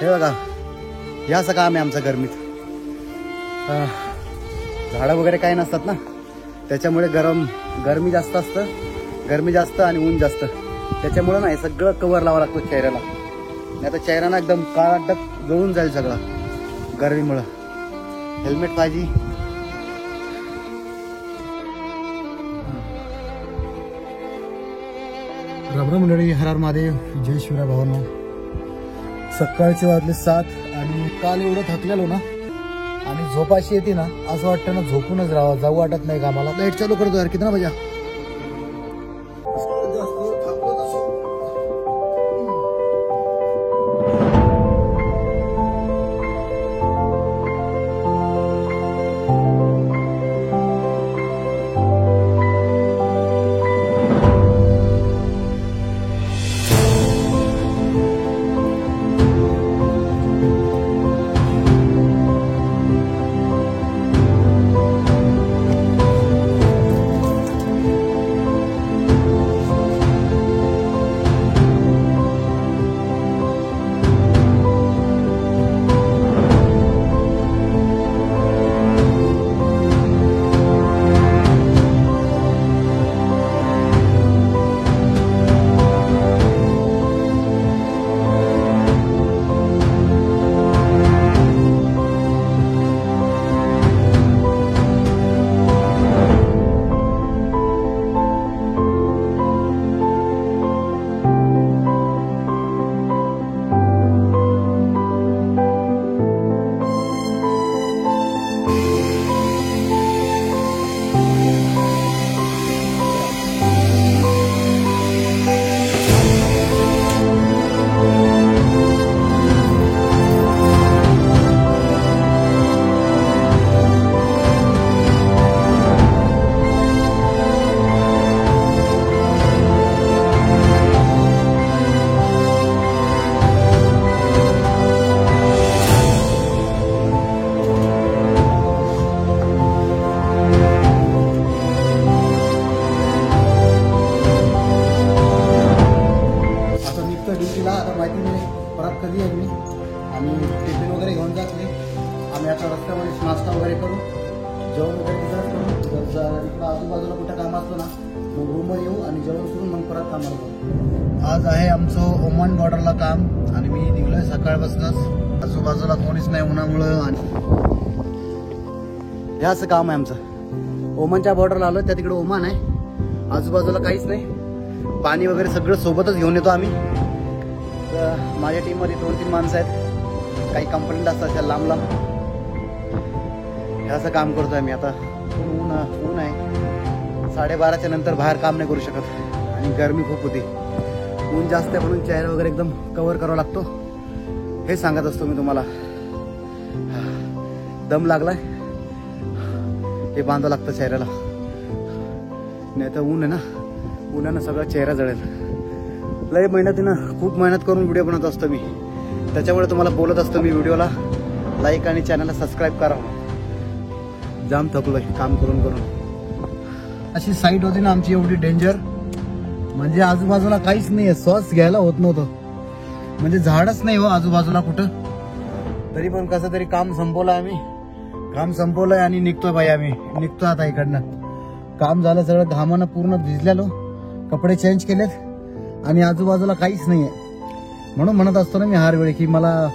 हे बघा, हे असं काम आहे आमचं गरमीत. झाडं वगैरे काही नसतात ना, त्याच्यामुळे गरमी जास्त असतं, गरमी जास्त आणि ऊन जास्त. त्याच्यामुळं नाही सगळं कवर लावावं लागतं चेहऱ्याला, नाही आता चेहरा ना एकदम काळा डक जळून जाईल सगळं गरमीमुळं. हेल्मेट पाहिजे. रबर मंडळी, हर हर महादेव, जय शिवराय भावांनो. सकाळचे वाजले 7 आणि काल एवढं थकलेलो ना आणि झोपाशी येते ना, असं वाटतं ना झोपूनच राहावं, जाऊ वाटत नाही कामाला. लाईट चालू करतो यार, कितना बजा. परत कधी आहे मी आणि टिफिन वगैरे घेऊन जात नाही. आम्ही आता रस्त्यामध्ये नाश्ता वगैरे करू, जेवण वगैरे तिथंच करू. जर इकडं आजूबाजूला कुठं काम असतं ना मग रूमवर येऊ आणि जेवण करून मग परत कामाला जाऊ. आज आहे आमचं ओमान बॉर्डरला काम आणि मी निघलोय सकाळपासूनच. आजूबाजूला कोणीच नाही उन्हामुळं आणि हे असं काम आहे आमचं. ओमानच्या बॉर्डरला आलो, त्या तिकडे ओमान आहे, आजूबाजूला काहीच नाही. पाणी वगैरे सगळं सोबतच घेऊन येतो आम्ही. माझ्या टीममध्ये 2-3 माणसं आहेत, काही कंपनीत असतात त्या लांब लांब. हे असं काम करतो आहे मी. आता ऊन आहे, 12:30च्या नंतर बाहेर काम नाही करू शकत आणि गरमी खूप होती. ऊन जास्त आहे म्हणून चेहरा वगैरे एकदम कव्हर करावा लागतो. हे सांगत असतो मी तुम्हाला. दम लागलाय, हे बांधावं लागतं चेहऱ्याला, नाही तर ऊन आहे ना, उन्हानं सगळा चेहरा जळेल. लय मेहनतीनं खूप मेहनत करून व्हिडिओ बनवत असतो मी, त्याच्यामुळे तुम्हाला बोलत असतो मी. व्हिडिओला लाईक आणि चॅनलला सबस्क्राईब करा. जाम थकलोय काम करून करून. अशी साईट होती ना आमची एवढी डेंजर, म्हणजे आजूबाजूला काहीच नाहीये, श्वास घ्यायला होत नव्हतं, म्हणजे झाडच नाही हो आजूबाजूला कुठं. तरी पण कसं तरी काम संपवलंय आम्ही, काम संपवलंय आणि निघतोय बाई. आम्ही निघतो आता इकडनं. काम झालं सगळं, घामानं पूर्ण भिजलेलो, कपडे चेंज केलेत आणि आजूबाजूला काहीच नाहीये. म्हणून म्हणत असतो ना मी हर वेळी की मला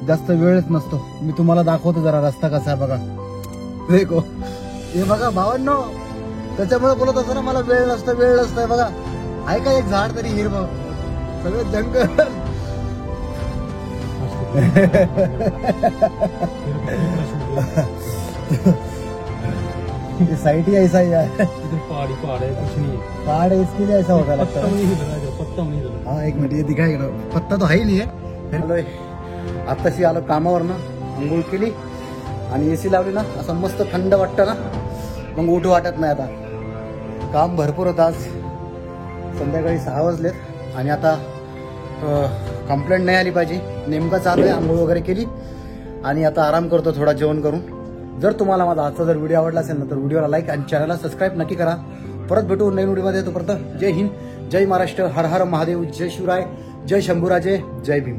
जास्त वेळच नसतो. मी तुम्हाला दाखवतो जरा रस्ता कसा आहे बघा. देखो हे बघा भावांनो, त्याच्यामुळे बोलत असतो ना मला वेळ नसतोय बघा. आहे का एक झाड तरी हिरवं, सगळं जंगल. ये साइट ही ऐसा ही है, इधर पहाड़ है, कुछ नहीं है. पहाड़ है इसके लिए ऐसा होता लगता है. पत्ता नहीं. हाँ एक मिनिट, ये दिखाएगा पत्ता तो है ही नहीं है. आत्ताशी आलो कामावरनं, अंघोळ केली आणि एसी लावली ना, असं मस्त थंड वाटतं ना, मग उठू वाटत नाही. आता काम भरपूर होतं आज. संध्याकाळी 6 वाजलेत आणि आता कंप्लेंट नाही आली पाहिजे. नेमकं चालू आहे, अंघोळ वगैरे केली आणि आता आराम करतो थोडा जेवण करून. जर तुम्हाला माझा आजचा जर व्हिडिओ आवडला असेल ना तर व्हिडिओला लाईक आणि चॅनलला सबस्क्राईब नक्की करा. परत भेटू नवीन व्हिडिओमध्ये. तोपर्यंत जय हिंद, जय महाराष्ट्र, हर हर महादेव, जय शिवराय, जय शंभूराजे, जय भीम.